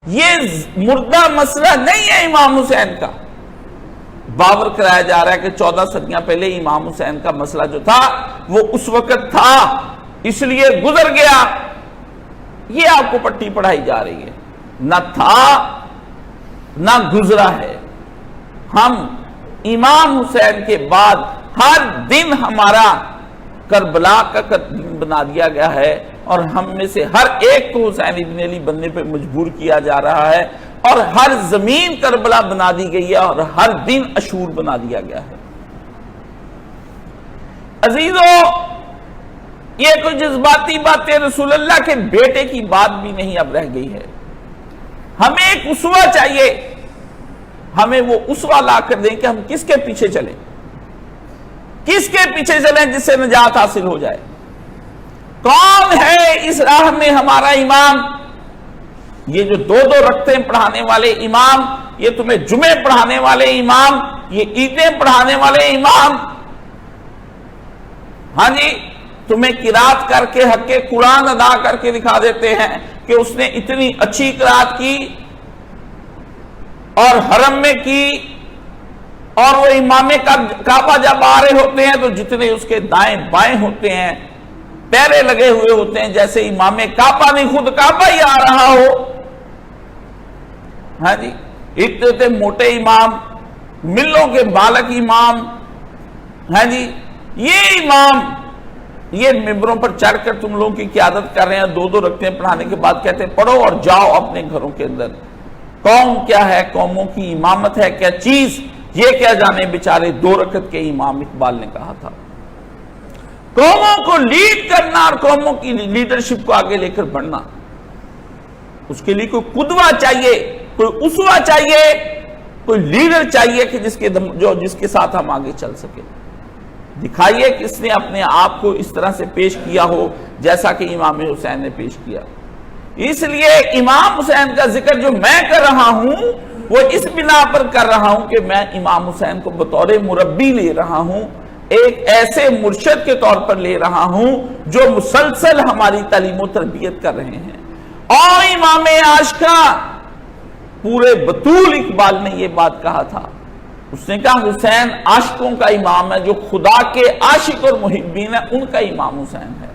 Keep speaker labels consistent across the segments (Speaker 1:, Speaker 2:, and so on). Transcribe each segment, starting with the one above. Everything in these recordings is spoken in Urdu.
Speaker 1: یہ مردہ مسئلہ نہیں ہے امام حسین کا. باور کرایا جا رہا ہے کہ 14 صدیاں پہلے امام حسین کا مسئلہ جو تھا وہ اس وقت تھا اس لیے گزر گیا. یہ آپ کو پٹی پڑھائی جا رہی ہے. نہ تھا نہ گزرا ہے. ہم امام حسین کے بعد ہر دن ہمارا کربلا کا دن بنا دیا گیا ہے اور ہم میں سے ہر ایک کو حسین ابن علی بننے پہ مجبور کیا جا رہا ہے اور ہر زمین کربلا بنا دی گئی ہے اور ہر دن اشور بنا دیا گیا ہے. عزیزو، یہ کوئی جذباتی باتیں رسول اللہ کے بیٹے کی بات بھی نہیں اب رہ گئی ہے. ہمیں ایک اسوہ چاہیے. ہمیں وہ اسوہ لا کر دیں کہ ہم کس کے پیچھے چلیں، کس کے پیچھے چلیں جس سے نجات حاصل ہو جائے. کون ہے اس راہ میں ہمارا امام؟ یہ جو 2 رکعتیں پڑھانے والے امام، یہ تمہیں جمعے پڑھانے والے امام، یہ عیدیں پڑھانے والے امام، ہاں جی، تمہیں قرات کر کے حق قرآن ادا کر کے دکھا دیتے ہیں کہ اس نے اتنی اچھی قرات کی اور حرم میں کی. اور وہ امام کعبہ جب آ رہے ہوتے ہیں تو جتنے اس کے دائیں بائیں ہوتے ہیں پیرے لگے ہوئے ہوتے ہیں جیسے امام کعبہ نہیں خود کعبہ ہی آ رہا ہو. ہاں جی، اتنے موٹے امام، ملوں کے بالک امام. ہاں جی، یہ امام یہ ممبروں پر چڑھ کر تم لوگوں کی قیادت کر رہے ہیں. 2 رکعتیں پڑھانے کے بعد کہتے ہیں پڑھو اور جاؤ اپنے گھروں کے اندر. قوم کیا ہے، قوموں کی امامت ہے کیا چیز، یہ کیا جانے بیچارے 2 رکعت کے امام اقبال نے کہا تھا. قوموں کو لیڈ کرنا اور قوموں کی لیڈرشپ کو آگے لے کر بڑھنا، اس کے لیے کوئی قدوہ چاہیے، کوئی اسوہ چاہیے، کوئی لیڈر چاہیے کہ جس کے ساتھ ہم آگے چل سکیں. دکھائیے کہ اس نے اپنے آپ کو اس طرح سے پیش کیا ہو جیسا کہ امام حسین نے پیش کیا. اس لیے امام حسین کا ذکر جو میں کر رہا ہوں وہ اس بنا پر کر رہا ہوں کہ میں امام حسین کو بطور مربی لے رہا ہوں، ایک ایسے مرشد کے طور پر لے رہا ہوں جو مسلسل ہماری تعلیم و تربیت کر رہے ہیں. اور امام عاشقہ پورے بطول اقبال نے یہ بات کہا تھا. اس نے کہا حسین عاشقوں کا امام ہے، جو خدا کے عاشق اور محبین ہیں ان کا امام حسین ہے.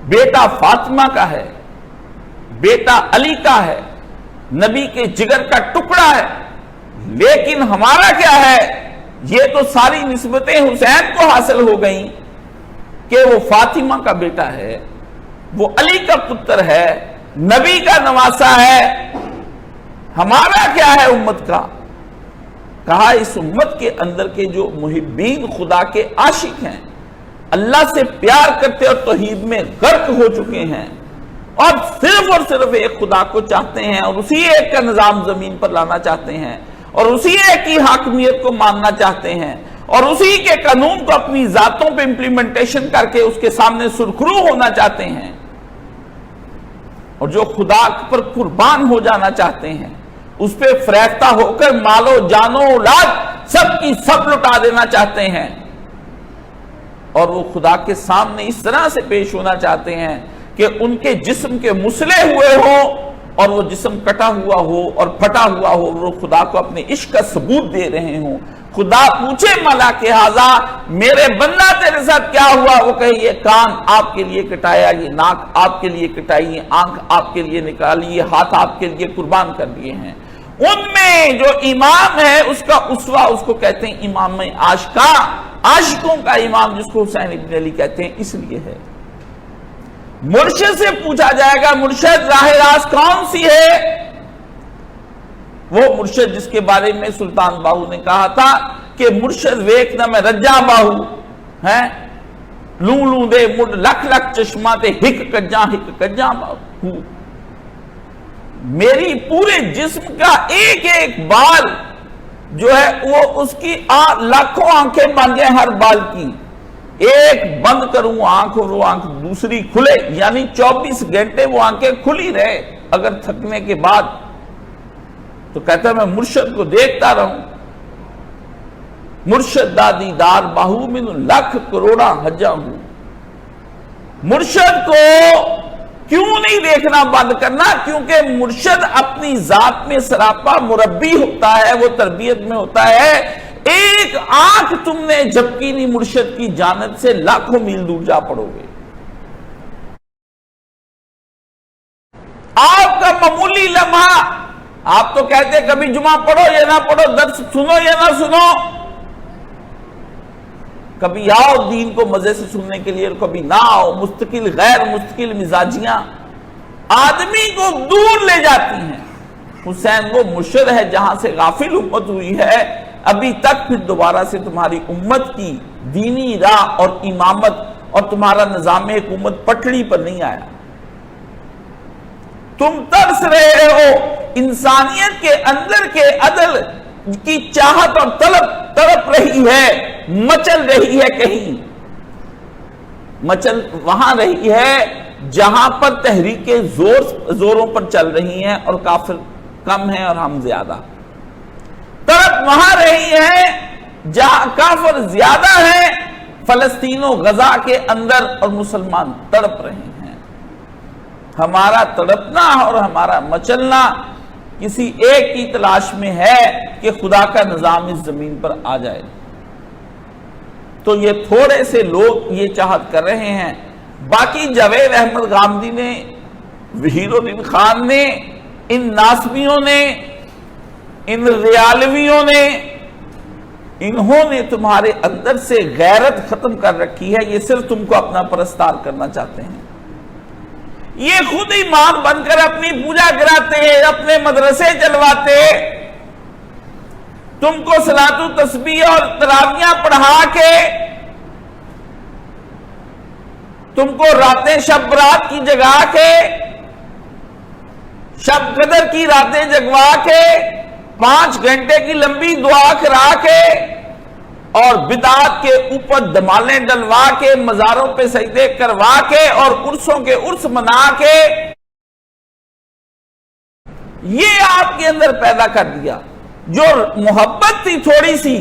Speaker 1: بیٹا فاطمہ کا ہے، بیٹا علی کا ہے، نبی کے جگر کا ٹکڑا ہے. لیکن ہمارا کیا ہے، یہ تو ساری نسبتیں حسین کو حاصل ہو گئیں کہ وہ فاطمہ کا بیٹا ہے، وہ علی کا پتر ہے، نبی کا نواسا ہے. ہمارا کیا ہے امت کا؟ کہا اس امت کے اندر کے جو محبین خدا کے عاشق ہیں، اللہ سے پیار کرتے اور توحید میں غرق ہو چکے ہیں اور صرف ایک خدا کو چاہتے ہیں اور اسی ایک کا نظام زمین پر لانا چاہتے ہیں اور اسی ایک کی حاکمیت کو ماننا چاہتے ہیں اور اسی کے قانون کو اپنی ذاتوں پہ امپلیمنٹیشن کر کے اس کے سامنے سرخرو ہونا چاہتے ہیں اور جو خدا پر قربان ہو جانا چاہتے ہیں، اس پہ فریختہ ہو کر مالو جانو اولاد سب کی سب لٹا دینا چاہتے ہیں اور وہ خدا کے سامنے اس طرح سے پیش ہونا چاہتے ہیں کہ ان کے جسم کے مسلے ہوئے ہوں اور وہ جسم کٹا ہوا ہو اور پھٹا ہوا ہو، وہ خدا کو اپنے عشق کا ثبوت دے رہے ہوں. خدا پوچھے ملک ھذا میرے بندہ تیرے ساتھ کیا ہوا؟ وہ کہے یہ کان آپ کے لیے کٹایا، یہ ناک آپ کے لیے کٹائی، یہ آنکھ آپ کے لیے نکالی، یہ ہاتھ آپ کے لیے قربان کر دیے ہیں. ان میں جو امام ہے اس کا اسوہ اس کو کہتے ہیں امام عاشقہ، عاشقوں کا امام جس کو حسین ابن علی کہتے ہیں اس لیے ہے. مرشد سے پوچھا جائے گا مرشد راہ راست کون سی ہے؟ وہ مرشد جس کے بارے میں سلطان باہو نے کہا تھا کہ مرشد ویک نہ میں رجا باہو ہے لوں لوں دے مڈ لکھ لکھ چشمہ تے ہک کجاں باہو. میری پورے جسم کا ایک ایک بال جو ہے وہ اس کی لاکھوں آنکھیں بن جائیں ہر بال کی. ایک بند کروں آنکھ اور وہ آنکھ دوسری کھلے، یعنی 24 گھنٹے وہ آنکھیں کھلی رہے اگر تھکنے کے بعد. تو کہتا ہے میں مرشد کو دیکھتا رہوں. مرشد دادی دار باہو من لکھ کروڑا حجا ہوں. مرشد کو کیوں نہیں دیکھنا بند کرنا؟ کیونکہ مرشد اپنی ذات میں سراپا مربی ہوتا ہے، وہ تربیت میں ہوتا ہے۔ ایک آنکھ تم نے جھپکی نہیں مرشد کی جانب سے، لاکھوں میل دور جا پڑو گے۔ آپ کا معمولی لمحہ، آپ تو کہتے کبھی جمعہ پڑھو یا نہ پڑھو، درس سنو یا نہ سنو، کبھی آؤ دین کو مزے سے سننے کے لیے اور کبھی نہ آؤ، مستقل غیر مستقل مزاجیاں آدمی کو دور لے جاتی ہیں۔ حسین وہ مرشد ہے جہاں سے غافل امت ہوئی ہے، ابھی تک پھر دوبارہ سے تمہاری امت کی دینی راہ اور امامت اور تمہارا نظام حکومت پٹڑی پر نہیں آیا۔ تم ترس رہے ہو، انسانیت کے اندر کے عدل کی چاہت اور طلب تڑپ رہی ہے، مچل رہی ہے، کہیں مچل وہاں رہی ہے جہاں پر تحریکیں زوروں پر چل رہی ہیں اور کافر کم ہیں اور ہم زیادہ۔ تڑپ وہاں رہی ہے جہاں کافر زیادہ ہیں، فلسطین و غزہ کے اندر، اور مسلمان تڑپ رہے ہیں۔ ہمارا تڑپنا اور ہمارا مچلنا کسی ایک کی تلاش میں ہے کہ خدا کا نظام اس زمین پر آ جائے۔ تو یہ تھوڑے سے لوگ یہ چاہت کر رہے ہیں، باقی جاوید احمد غامدی نے، وحید الدین خان نے، ان ناصبیوں نے، ان ریالویوں نے، انہوں نے تمہارے اندر سے غیرت ختم کر رکھی ہے۔ یہ صرف تم کو اپنا پرستار کرنا چاہتے ہیں۔ یہ خود امام بن کر اپنی پوجا کراتے ہیں، اپنے مدرسے چلواتے، تم کو صلاۃ و تسبیح اور تراویحاں پڑھا کے، تم کو راتیں شب برات کی جگا کے، شب قدر کی راتیں جگوا کے، 5 گھنٹے کی لمبی دعا کرا کے، اور بدعات کے اوپر دمالیں ڈلوا کے، مزاروں پہ سجدے کروا کے، اور عرسوں کے عرس منا کے، یہ آپ کے اندر پیدا کر دیا۔ جو محبت تھی تھوڑی سی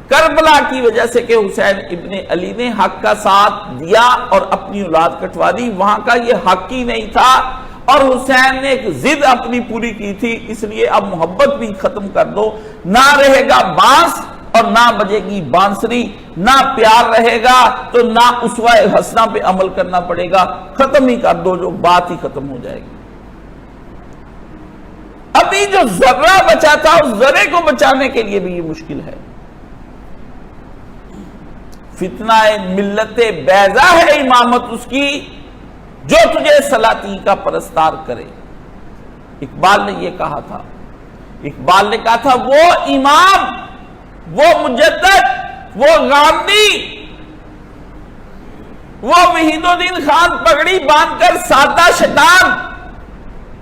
Speaker 1: کربلا کی وجہ سے کہ حسین ابن علی نے حق کا ساتھ دیا اور اپنی اولاد کٹوا دی، وہاں کا یہ حق ہی نہیں تھا، اور حسین نے ایک ضد اپنی پوری کی تھی، اس لیے اب محبت بھی ختم کر دو۔ نہ رہے گا بانس اور نہ بجے گی بانسری، نہ پیار رہے گا تو نہ اسوہ حسنہ پہ عمل کرنا پڑے گا، ختم ہی کر دو، جو بات ہی ختم ہو جائے گی۔ ابھی جو ذرہ بچا تھا اس ذرے کو بچانے کے لیے بھی یہ مشکل ہے۔ فتنہ ملت بیضا ہے امامت اس کی جو تجھے سلاطین کا پرستار کرے۔ اقبال نے یہ کہا تھا، اقبال نے کہا تھا وہ امام، وہ مجدد، وہ غامدی، وہ وحید الدین خان پگڑی باندھ کر سادہ شیطان،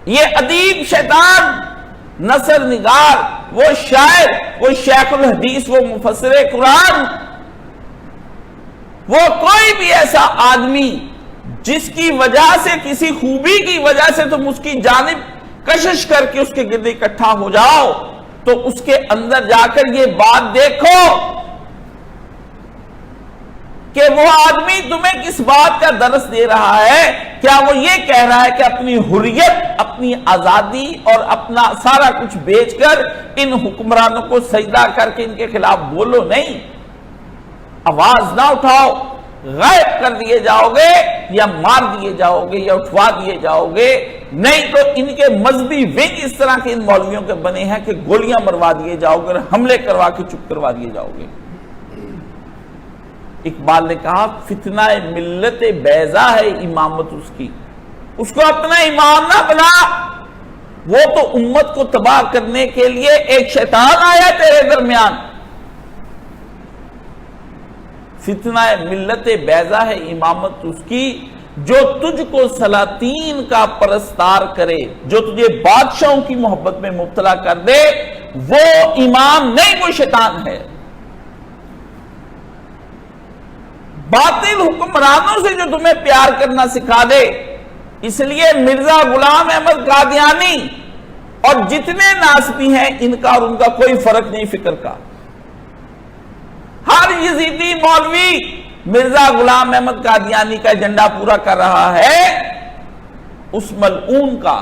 Speaker 1: یہ ادیب شیطان، نثر نگار، وہ شاعر، وہ شیخ الحدیث، وہ مفسر قرآن، وہ کوئی بھی ایسا آدمی جس کی وجہ سے، کسی خوبی کی وجہ سے تم اس کی جانب کشش کر کے اس کے گرد اکٹھا ہو جاؤ، تو اس کے اندر جا کر یہ بات دیکھو کہ وہ آدمی تمہیں کس بات کا درس دے رہا ہے۔ کیا وہ یہ کہہ رہا ہے کہ اپنی حریت، اپنی آزادی اور اپنا سارا کچھ بیچ کر ان حکمرانوں کو سجدہ کر کے ان کے خلاف بولو؟ نہیں، آواز نہ اٹھاؤ، غائب کر دیے جاؤ گے یا مار دیے جاؤ گے یا اٹھوا دیے جاؤ گے، نہیں تو ان کے مذہبی ونگ اس طرح کے ان مولویوں کے بنے ہیں کہ گولیاں مروا دیے جاؤ گے اور حملے کروا کے چپ کروا دیے جاؤ گے۔ اقبال نے کہا فتنہ ملت بیضا ہے امامت اس کی، اس کو اپنا امام نہ بنا، وہ تو امت کو تباہ کرنے کے لیے ایک شیطان آیا تیرے درمیان۔ فتنہ ملت بیضا ہے امامت اس کی جو تجھ کو سلاطین کا پرستار کرے، جو تجھے بادشاہوں کی محبت میں مبتلا کر دے، وہ امام نہیں، وہ شیطان ہے۔ باطل حکمرانوں سے جو تمہیں پیار کرنا سکھا دے، اس لیے مرزا غلام احمد قادیانی اور جتنے ناسبی ہیں ان کا اور ان کا کوئی فرق نہیں فکر کا۔ ہر یزیدی مولوی مرزا غلام احمد قادیانی کا ایجنڈا پورا کر رہا ہے، اس ملعون کا،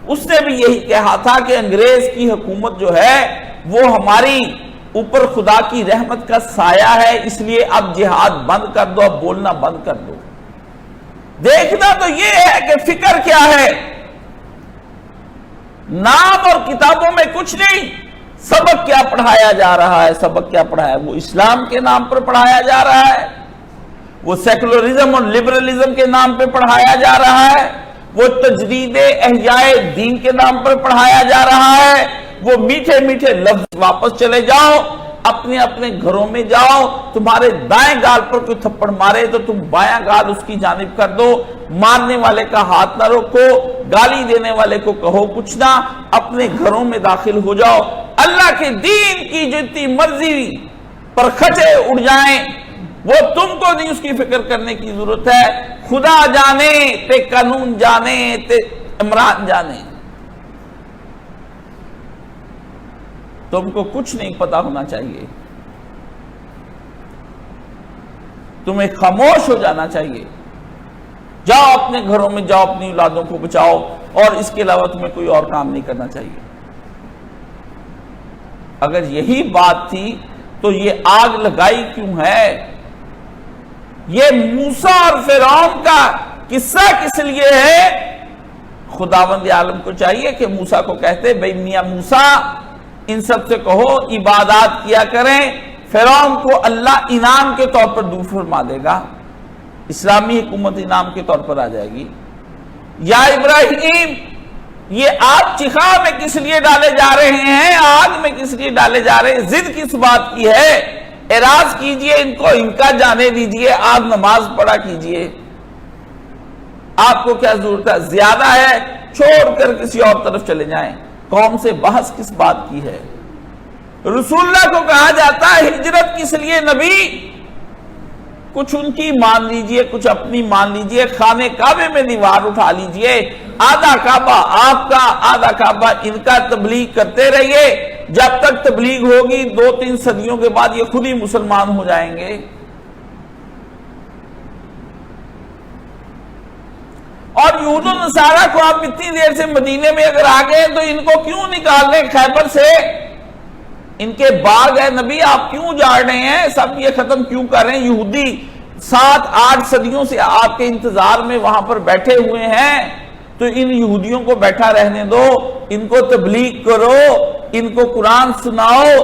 Speaker 1: اس نے بھی یہی کہا تھا کہ انگریز کی حکومت جو ہے وہ ہماری اوپر خدا کی رحمت کا سایہ ہے، اس لیے اب جہاد بند کر دو، اب بولنا بند کر دو۔ دیکھنا تو یہ ہے کہ فکر کیا ہے، نام اور کتابوں میں کچھ نہیں، سبق کیا پڑھایا جا رہا ہے، سبق کیا پڑھایا، وہ اسلام کے نام پر پڑھایا جا رہا ہے، وہ سیکولرزم اور لبرلزم کے نام پہ پڑھایا جا رہا ہے، وہ تجدید احیاء دین کے نام پر پڑھایا جا رہا ہے، وہ میٹھے میٹھے لفظ واپس چلے جاؤ، اپنے اپنے گھروں میں جاؤ، تمہارے دائیں گال پر کوئی تھپڑ مارے تو تم بایاں گال اس کی جانب کر دو، مارنے والے کا ہاتھ نہ روکو، گالی دینے والے کو کہو کچھ نہ، اپنے گھروں میں داخل ہو جاؤ، اللہ کے دین کی جتنی مرضی پر کھٹے اڑ جائیں وہ تم کو نہیں اس کی فکر کرنے کی ضرورت ہے، خدا جانے تے قانون جانے تے عمران جانے، تم کو کچھ نہیں پتا ہونا چاہیے، تمہیں خاموش ہو جانا چاہیے، جاؤ اپنے گھروں میں جاؤ، اپنی اولادوں کو بچاؤ، اور اس کے علاوہ تمہیں کوئی اور کام نہیں کرنا چاہیے۔ اگر یہی بات تھی تو یہ آگ لگائی کیوں ہے؟ یہ موسیٰ اور فرعون کا قصہ کس لیے ہے؟ خداوند عالم کو چاہیے کہ موسیٰ کو کہتے بھئی میاں موسیٰ ان سب سے کہو عبادات کیا کریں، فرعون کو اللہ انعام کے طور پر دور فرما دے گا، اسلامی حکومت انعام کے طور پر آ جائے گی۔ یا ابراہیم یہ آپ چخا میں کس لیے ڈالے جا رہے ہیں، آگ میں کس لیے ڈالے جا رہے ہیں، ضد کس بات کی ہے؟ اعراض کیجئے، ان کو ان کا جانے دیجئے، آپ نماز پڑھا کیجئے، آپ کو کیا ضرورت ہے؟ زیادہ ہے چھوڑ کر کسی اور طرف چلے جائیں، قوم سے بحث کس بات کی ہے؟ رسول اللہ کو کہا جاتا ہے ہجرت کس لیے نبی؟ کچھ ان کی مان لیجئے، کچھ اپنی مان لیجئے، خانے کعبے میں دیوار اٹھا لیجئے، آدھا کعبہ آپ کا آدھا کعبہ ان کا، تبلیغ کرتے رہیے، جب تک تبلیغ ہوگی 2-3 صدیوں کے بعد یہ خود ہی مسلمان ہو جائیں گے۔ اور یہود و نصارہ کو آپ اتنی دیر سے مدینے میں اگر آ گئے تو ان کو کیوں نکال رہے خیبر سے؟ ان کے باغ ہے نبی، آپ کیوں جاڑ رہے ہیں؟ سب یہ ختم کیوں کر رہے ہیں؟ یہودی 7-8 صدیوں سے آپ کے انتظار میں وہاں پر بیٹھے ہوئے ہیں، تو ان یہودیوں کو بیٹھا رہنے دو، ان کو تبلیغ کرو، ان کو قرآن سناؤ،